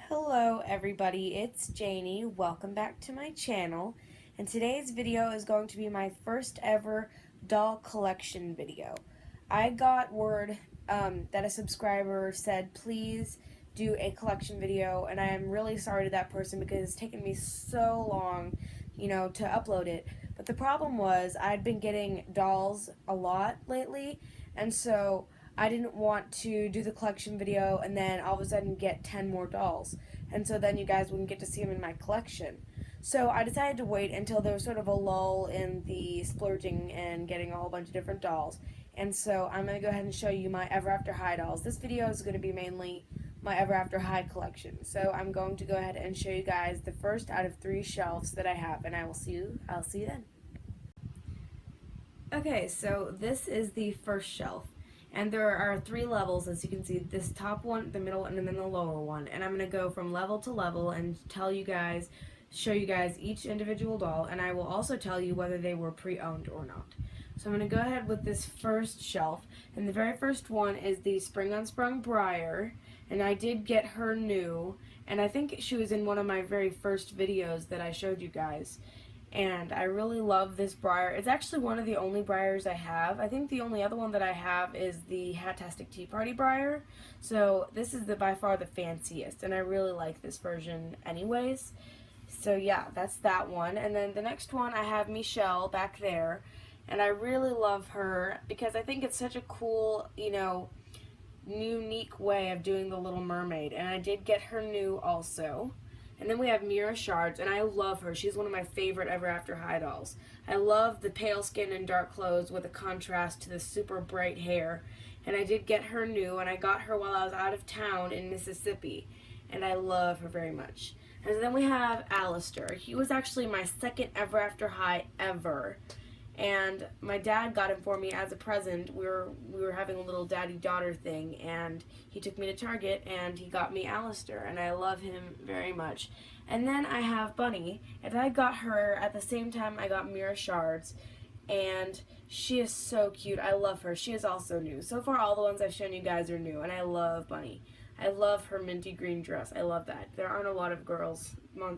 Hello everybody, it's Janie. Welcome back to my channel. And today's video is going to be my first ever doll collection video. I got word that a subscriber said please do a collection video, and I am really sorry to that person because it's taken me so long, to upload it. But the problem was I'd been getting dolls a lot lately, and so I didn't want to do the collection video and then all of a sudden get 10 more dolls. And so then you guys wouldn't get to see them in my collection. So I decided to wait until there was sort of a lull in the splurging and getting a whole bunch of different dolls. And so I'm going to go ahead and show you my Ever After High dolls. This video is going to be mainly my Ever After High collection. So I'm going to go ahead and show you guys the first out of 3 shelves that I have, and I'll see you then. Okay, so this is the first shelf. And there are 3 levels, as you can see, this top one, the middle, and then the lower one. And I'm going to go from level to level and show you guys each individual doll, and I will also tell you whether they were pre-owned or not. So I'm going to go ahead with this first shelf, and the very first one is the Spring Unsprung Briar, and I did get her new, and I think she was in one of my very first videos that I showed you guys. And I really love this briar. It's actually one of the only briars I have. I think the only other one that I have is the Hattastic Tea Party briar. So this is by far the fanciest, and I really like this version anyways. So yeah, that's that one. And then the next one, I have Michelle back there, and I really love her because I think it's such a cool, unique way of doing the Little Mermaid. And I did get her new also. And then we have Mira Shards, and I love her. She's one of my favorite Ever After High dolls. I love the pale skin and dark clothes with a contrast to the super bright hair. And I did get her new, and I got her while I was out of town in Mississippi. And I love her very much. And then we have Alistair. He was actually my second Ever After High ever. And my dad got him for me as a present. We were having a little daddy-daughter thing, and he took me to Target, and he got me Alistair, and I love him very much. And then I have Bunny, and I got her at the same time I got Mira Shards, and she is so cute. I love her. She is also new. So far, all the ones I've shown you guys are new, and I love Bunny. I love her minty green dress. I love that. There aren't a lot of girls,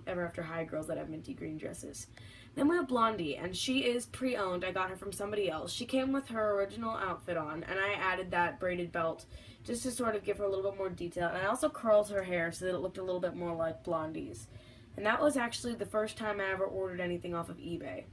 Ever After High girls, that have minty green dresses. Then we have Blondie, and she is pre-owned. I got her from somebody else. She came with her original outfit on, and I added that braided belt just to sort of give her a little bit more detail. And I also curled her hair so that it looked a little bit more like Blondie's. And that was actually the first time I ever ordered anything off of eBay.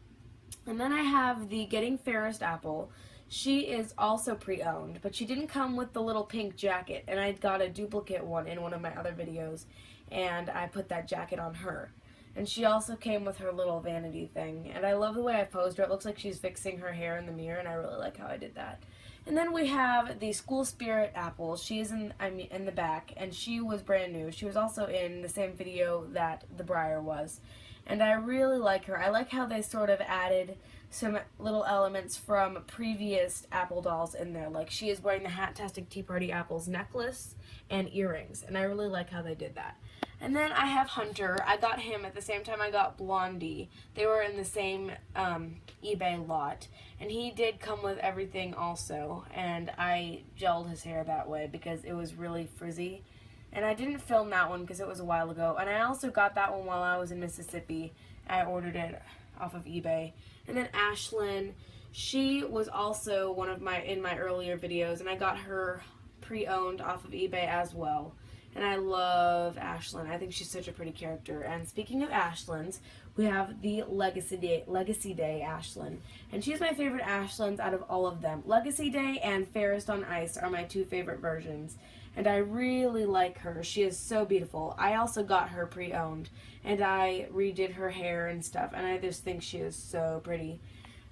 And then I have the Getting Fairest Apple. She is also pre-owned, but she didn't come with the little pink jacket, and I got a duplicate one in one of my other videos, and I put that jacket on her. And she also came with her little vanity thing, and I love the way I posed her. It looks like she's fixing her hair in the mirror, and I really like how I did that. And then we have the School Spirit Apple. She is in the back, and she was brand new. She was also in the same video that the Briar was. And I really like her. I like how they sort of added some little elements from previous Apple dolls in there. Like, she is wearing the Hattastic Tea Party Apple's necklace and earrings, and I really like how they did that. And then I have Hunter. I got him at the same time I got Blondie. They were in the same eBay lot. And he did come with everything also. And I gelled his hair that way because it was really frizzy. And I didn't film that one because it was a while ago. And I also got that one while I was in Mississippi. I ordered it off of eBay. And then Ashlyn. She was also one of in my earlier videos. And I got her pre-owned off of eBay as well. And I love Ashlyn. I think she's such a pretty character. And speaking of Ashlyns, we have the Legacy Day Ashlyn. And she's my favorite Ashlyns out of all of them. Legacy Day and Fairest on Ice are my 2 favorite versions. And I really like her. She is so beautiful. I also got her pre-owned. And I redid her hair and stuff. And I just think she is so pretty.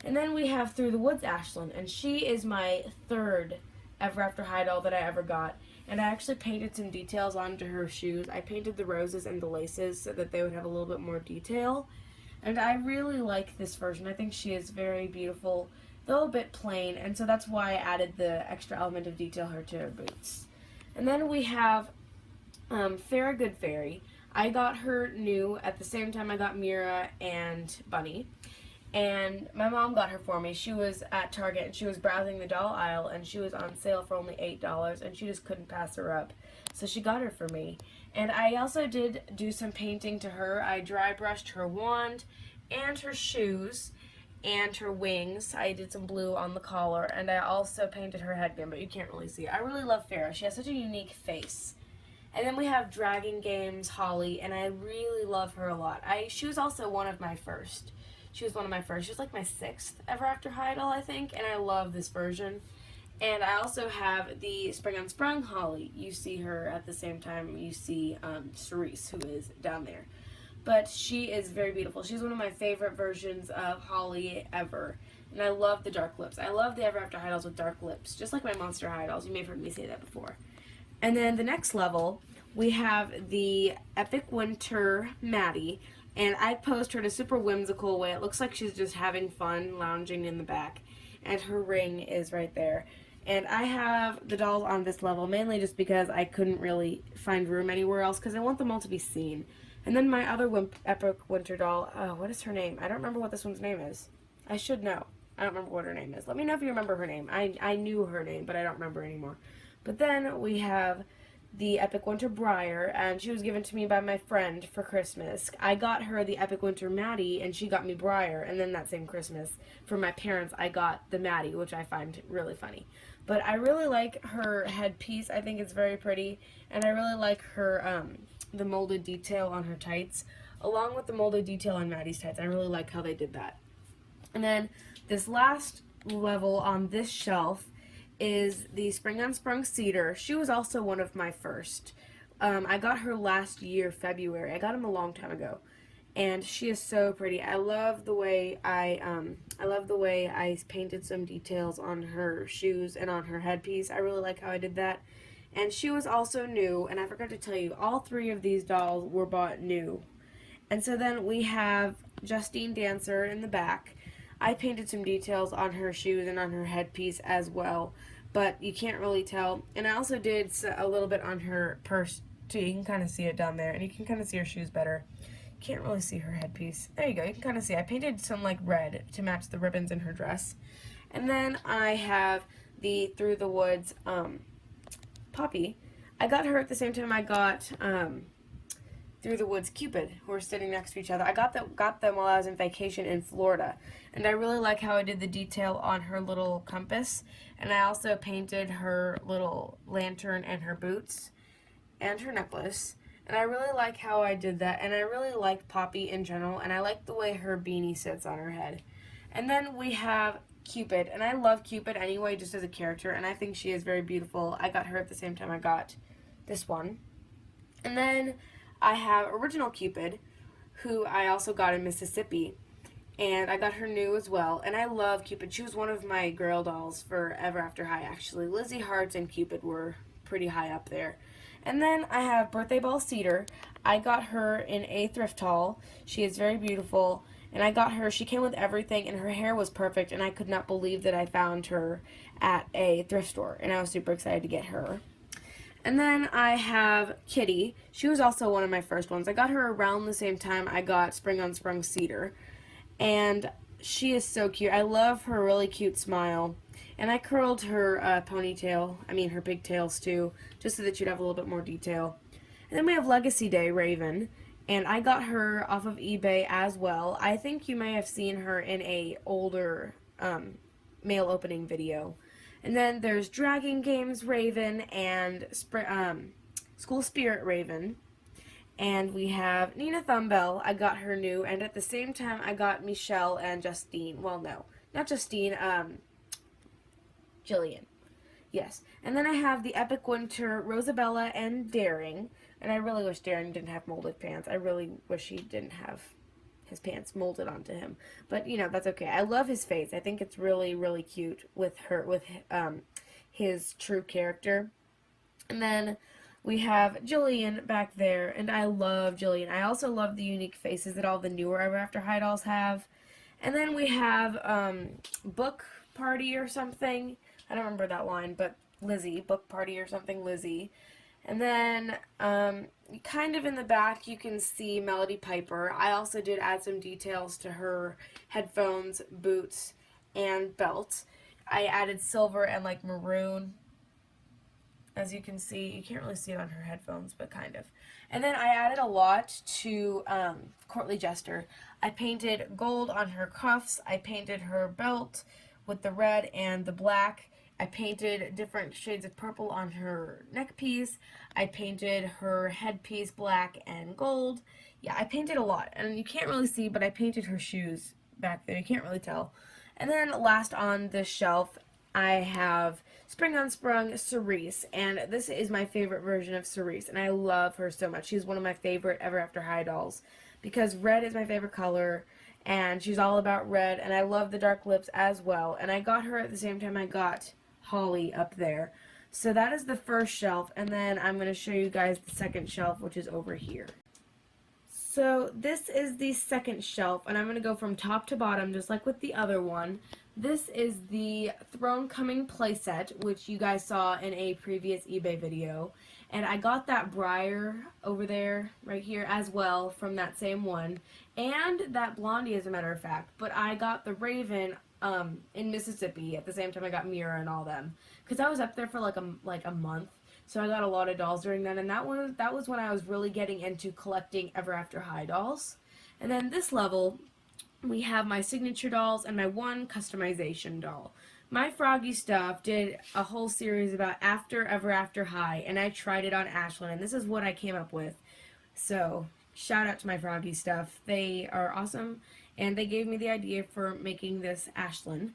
And then we have Through the Woods Ashlyn. And she is my 3rd Ever After High doll that I ever got. And I actually painted some details onto her shoes. I painted the roses and the laces so that they would have a little bit more detail. And I really like this version. I think she is very beautiful, though a bit plain, and so that's why I added the extra element of detail to her boots. And then we have Farrah Good Fairy. I got her new at the same time I got Mira and Bunny. And my mom got her for me. She was at Target and she was browsing the doll aisle and she was on sale for only $8 and she just couldn't pass her up. So she got her for me. And I also did do some painting to her. I dry brushed her wand and her shoes and her wings. I did some blue on the collar and I also painted her headband, but you can't really see it. I really love Farrah. She has such a unique face. And then we have Dragon Games Holly, and I really love her a lot. She was also one of my first. She was one of my first. She was like my 6th Ever After High doll, I think, and I love this version. And I also have the Spring on Sprung Holly. You see her at the same time you see Cerise, who is down there. But she is very beautiful. She's one of my favorite versions of Holly ever. And I love the dark lips. I love the Ever After High dolls with dark lips, just like my Monster High dolls. You may have heard me say that before. And then the next level, we have the Epic Winter Maddie. And I posed her in a super whimsical way. It looks like she's just having fun, lounging in the back. And her ring is right there. And I have the dolls on this level, mainly just because I couldn't really find room anywhere else, because I want them all to be seen. And then my other Epic Winter doll, what is her name? I don't remember what this one's name is. I should know. I don't remember what her name is. Let me know if you remember her name. I knew her name, but I don't remember anymore. But then we have the Epic Winter Briar, and she was given to me by my friend for Christmas. I got her the Epic Winter Maddie, and she got me Briar, and then that same Christmas, for my parents, I got the Maddie, which I find really funny. But I really like her headpiece. I think it's very pretty, and I really like her, the molded detail on her tights, along with the molded detail on Maddie's tights. I really like how they did that. And then this last level on this shelf is the Spring on Sprung Cedar. She was also one of my first. I got her last year, February. I got him a long time ago, and she is so pretty. I love the way I painted some details on her shoes and on her headpiece. I really like how I did that. And she was also new, and I forgot to tell you, all 3 of these dolls were bought new. And so then we have Justine Dancer in the back. I painted some details on her shoes and on her headpiece as well, but you can't really tell. And I also did a little bit on her purse too. You can kind of see it down there, and you can kind of see her shoes better. You can't really see her headpiece. There you go. You can kind of see. I painted some like red to match the ribbons in her dress. And then I have the Through the Woods Poppy. I got her at the same time I got Through the Woods Cupid, who are sitting next to each other. I got them while I was in vacation in Florida, and I really like how I did the detail on her little compass, and I also painted her little lantern and her boots and her necklace, and I really like how I did that, and I really like Poppy in general, and I like the way her beanie sits on her head. And then we have Cupid, and I love Cupid anyway, just as a character, and I think she is very beautiful. I got her at the same time I got this one. And then I have Original Cupid, who I also got in Mississippi, and I got her new as well, and I love Cupid. She was one of my girl dolls for Ever After High, actually. Lizzie Hearts and Cupid were pretty high up there. And then I have Birthday Ball Cedar. I got her in a thrift haul. She is very beautiful, and I got her, she came with everything, and her hair was perfect, and I could not believe that I found her at a thrift store, and I was super excited to get her. And then I have Kitty. She was also one of my first ones. I got her around the same time I got Spring on Sprung Cedar. And she is so cute. I love her really cute smile. And I curled her her pigtails too, just so that she'd have a little bit more detail. And then we have Legacy Day Raven. And I got her off of eBay as well. I think you may have seen her in a older mail opening video. And then there's Dragon Games Raven and School Spirit Raven. And we have Nina Thumbell. I got her new. And at the same time, I got Michelle and Justine. Well, no. Not Justine. Jillian. Yes. And then I have the Epic Winter Rosabella and Daring. And I really wish Daring didn't have molded pants. I really wish he didn't have his pants molded onto him, but that's okay. I love his face. I think it's really, really cute with his true character. And then we have Jillian back there, and I love Jillian. I also love the unique faces that all the newer Ever After High dolls have. And then we have Book Party or something. I don't remember that line, but Lizzie, Book Party or something, Lizzie. And then kind of in the back you can see Melody Piper. I also did add some details to her headphones, boots, and belt. I added silver and like maroon. As you can see, you can't really see it on her headphones, but kind of. And then I added a lot to Courtly Jester. I painted gold on her cuffs. I painted her belt with the red and the black. I painted different shades of purple on her neck piece. I painted her headpiece black and gold. Yeah, I painted a lot. And you can't really see, but I painted her shoes back there. You can't really tell. And then last on this shelf, I have Spring on Sprung Cerise, and this is my favorite version of Cerise, and I love her so much. She's one of my favorite Ever After High dolls because red is my favorite color, and she's all about red, and I love the dark lips as well. And I got her at the same time I got Holly up there. So that is the first shelf, and then I'm going to show you guys the second shelf, which is over here. So this is the second shelf, and I'm going to go from top to bottom just like with the other one. This is the Thronecoming playset, which you guys saw in a previous eBay video. And I got that Briar over there, right here, as well from that same one. And that Blondie, as a matter of fact. But I got the Raven in Mississippi at the same time I got Mira and all them. Because I was up there for like a month. So I got a lot of dolls during that. And that was when I was really getting into collecting Ever After High dolls. And then this level, we have my signature dolls and my one customization doll. My Froggy Stuff did a whole series about Ever After High, and I tried it on Ashlyn, and this is what I came up with. So, shout out to my Froggy Stuff. They are awesome, and they gave me the idea for making this Ashlyn.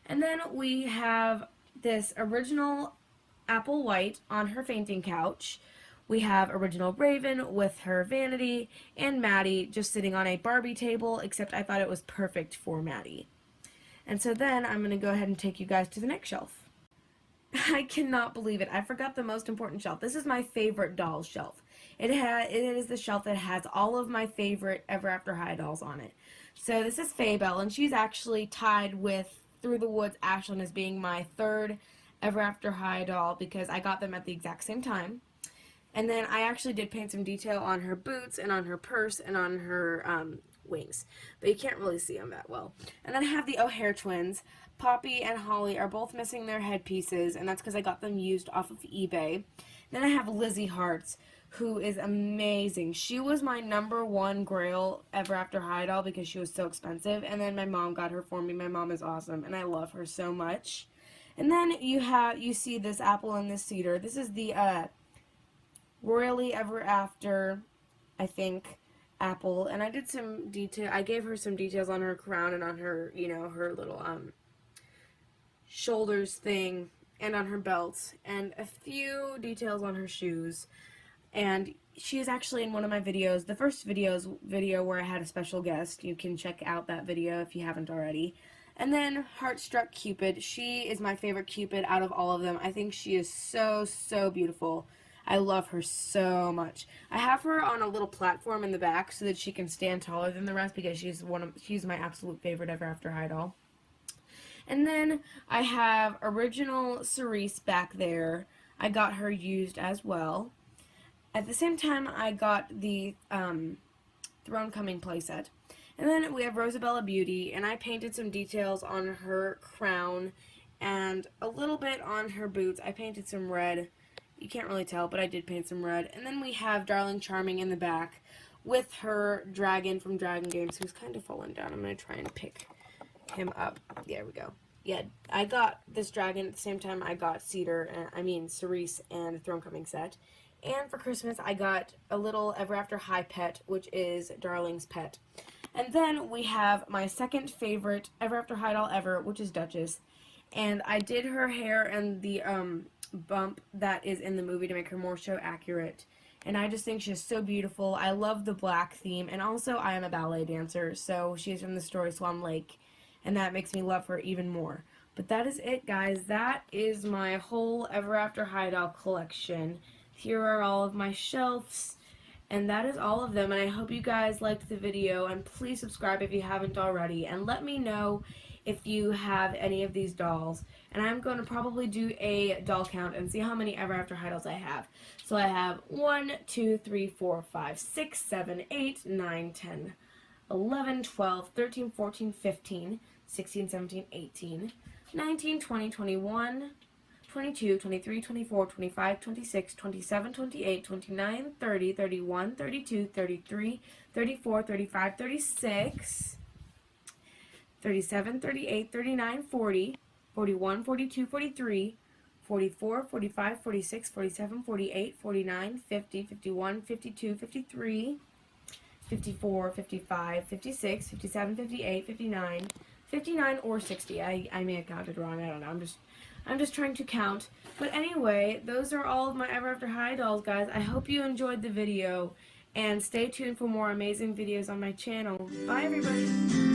And then we have this original Apple White on her fainting couch. We have original Raven with her vanity, and Maddie just sitting on a Barbie table, except I thought it was perfect for Maddie. And so then I'm going to go ahead and take you guys to the next shelf. I cannot believe it. I forgot the most important shelf. This is my favorite doll shelf. It is the shelf that has all of my favorite Ever After High dolls on it. So this is Faybelle, and she's actually tied with Through the Woods Ashlyn as being my third Ever After High doll because I got them at the exact same time. And then I actually did paint some detail on her boots and on her purse and on her wings. But you can't really see them that well. And then I have the O'Hare twins. Poppy and Holly are both missing their headpieces, and that's because I got them used off of eBay. Then I have Lizzie Hearts, who is amazing. She was my #1 Grail Ever After High doll because she was so expensive. And then my mom got her for me. My mom is awesome, and I love her so much. And then you see this apple and this cedar. This is the Royally Ever After, I think, apple, and I did some detail. I gave her some details on her crown and on her, her little shoulders thing, and on her belt, and a few details on her shoes. And she is actually in one of my videos, the first video where I had a special guest. You can check out that video if you haven't already. And then Heartstruck Cupid. She is my favorite Cupid out of all of them. I think she is so, so beautiful. I love her so much. I have her on a little platform in the back so that she can stand taller than the rest because she's my absolute favorite Ever After High doll. And then I have original Cerise back there. I got her used as well. At the same time, I got the Thronecoming playset. And then we have Rosabella Beauty, and I painted some details on her crown and a little bit on her boots. I painted some red. You can't really tell, but I did paint some red. And then we have Darling Charming in the back with her dragon from Dragon Games, who's kind of fallen down. I'm going to try and pick him up. There we go. Yeah, I got this dragon at the same time I got Cerise and the Thronecoming set. And for Christmas, I got a little Ever After High pet, which is Darling's pet. And then we have my second favorite Ever After High doll ever, which is Duchess. And I did her hair and the bump that is in the movie to make her more show accurate, and I just think she's so beautiful. I love the black theme, and also I am a ballet dancer, so she's from the story Swan Lake, and that makes me love her even more. But that is it, guys. That is my whole Ever After High doll collection. Here are all of my shelves, and that is all of them, and I hope you guys liked the video, and please subscribe if you haven't already, and let me know if you have any of these dolls. And I'm going to probably do a doll count and see how many Ever After High dolls I have. So I have 1, 2, 3, 4, 5, 6, 7, 8, 9, 10, 11, 12, 13, 14, 15, 16, 17, 18, 19, 20, 21, 22, 23, 24, 25, 26, 27, 28, 29, 30, 31, 32, 33, 34, 35, 36, 37, 38, 39, 40, 41, 42, 43, 44, 45, 46, 47, 48, 49, 50, 51, 52, 53, 54, 55, 56, 57, 58, 59, 59 or 60. I may have counted wrong. I don't know. I'm just trying to count. But anyway, those are all of my Ever After High dolls, guys. I hope you enjoyed the video, and stay tuned for more amazing videos on my channel. Bye, everybody.